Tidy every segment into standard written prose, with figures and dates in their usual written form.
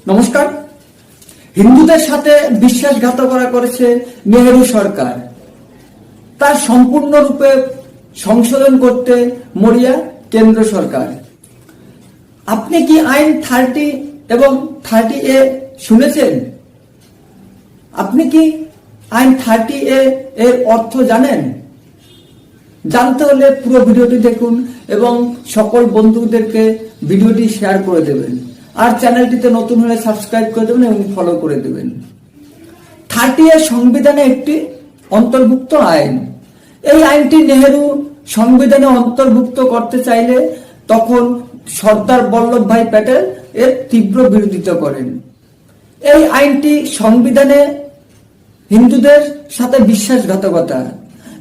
নমস্কার। হিন্দুদের সাথে বিশ্বাসঘাতকতা করেছে নেহেরু সরকার, তার সম্পূর্ণরূপে সংশোধন করতে মরিয়া কেন্দ্র সরকার। আপনি কি আইন 30 এবং 30A শুনেছেন? আপনি কি আইন 30A এর অর্থ জানেন? জানতে হলে পুরো ভিডিওটি দেখুন এবং সকল বন্ধুদেরকে ভিডিওটি শেয়ার করে দেবেন, আর চ্যানেলটিতে নতুন হলে সাবস্ক্রাইব করে দেবেন এবং ফলো করে দেবেন। 30A সংবিধানে একটি অন্তর্ভুক্ত আইন। এই আইনটি নেহেরু সংবিধানে অন্তর্ভুক্ত করতে চাইলে তখন সর্দার বল্লভভাই প্যাটেল এর তীব্র বিরোধিতা করেন। এই আইনটি সংবিধানে হিন্দুদের সাথে বিশ্বাসঘাতকতা,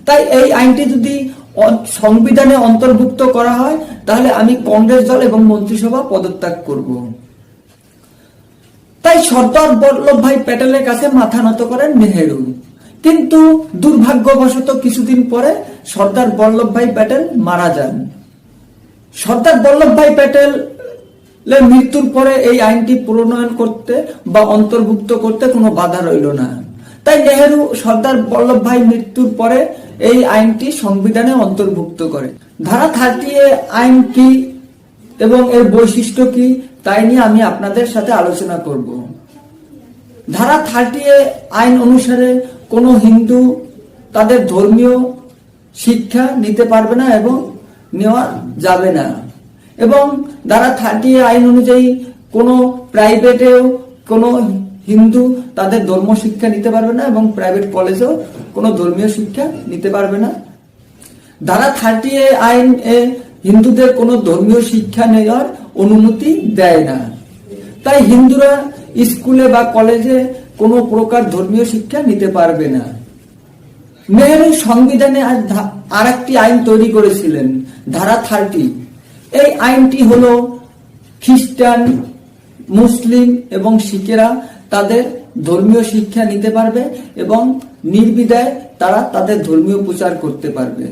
তাই এই আইনটি যদি সংবিধানে অন্তর্ভুক্ত করা হয় তাহলে আমি কংগ্রেস দল এবং মন্ত্রিসভা পদত্যাগ করব। তাই সর্দার বল্লভভাই প্যাটেলের কাছে মাথা নত করেন নেহেরু। কিন্তু দুর্ভাগ্যবশত কিছুদিন পরে সর্দার বল্লভভাই প্যাটেল মারা যান। সর্দার বল্লভভাই প্যাটেলের মৃত্যুর পরে এই আইনটি প্রণয়ন করতে বা অন্তর্ভুক্ত করতে কোনো বাধা রইল না। তাই নেহেরু সর্দার বল্লভভাই মৃত্যুর পরে এই আইনটি সংবিধানে অন্তর্ভুক্ত করে। ধারা 30A আইন কি এবং এর বৈশিষ্ট্য কি তাই নিয়ে আমি আপনাদের সাথে আলোচনা করব। ধারা 30A আইন অনুসারে কোনো হিন্দু তাদের ধর্মীয় শিক্ষা নিতে পারবে না এবং নেওয়া যাবে না। এবং ধারা 30A আইন অনুযায়ী কোনো প্রাইভেটেও কোনো হিন্দু তাদের ধর্ম শিক্ষা নিতে পারবে না এবং প্রাইভেট কলেজেও কোনো ধর্মীয় শিক্ষা নিতে পারবে না। ধারা 30A আইন হিন্দুদের কোনো ধর্মীয় শিক্ষা নেওয়ার অনুমতি দেয় না। তাই হিন্দুরা স্কুলে বা কলেজে কোনো প্রকার ধর্মীয় শিক্ষা নিতে পারবে না। নেহেরু সংবিধানে আর একটি আইন তৈরি করেছিলেন, ধারা 30। এই আইনটি হলো খ্রিস্টান, মুসলিম এবং শিখেরা তাদের ধর্মীয় শিক্ষা নিতে পারবে এবং নির্বিধায় তারা তাদের ধর্মীয় প্রচার করতে পারবে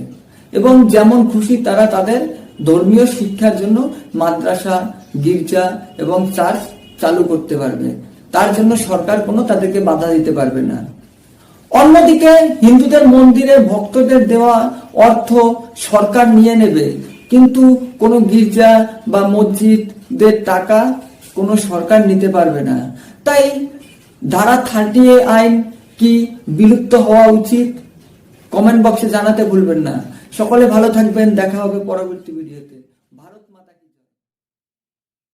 এবং যেমন খুশি তারা তাদের ধর্মীয় শিক্ষার জন্য মাদ্রাসা, গির্জা এবং চার্চ চালু করতে পারবে। তার জন্য সরকার কোনো তাদেরকে বাধা দিতে পারবে না। অন্যদিকে হিন্দুদের মন্দিরে ভক্তদের দেওয়া অর্থ সরকার নিয়ে নেবে, কিন্তু কোনো গির্জা বা মসজিদের টাকা কোনো সরকার নিতে পারবে না। তাই ধারা 30A আইন কি বিলুপ্ত হওয়া উচিত? কমেন্ট বক্সে জানাতে ভুলবেন না। সকলে ভালো থাকবেন, দেখা হবে পরবর্তী ভিডিওতে।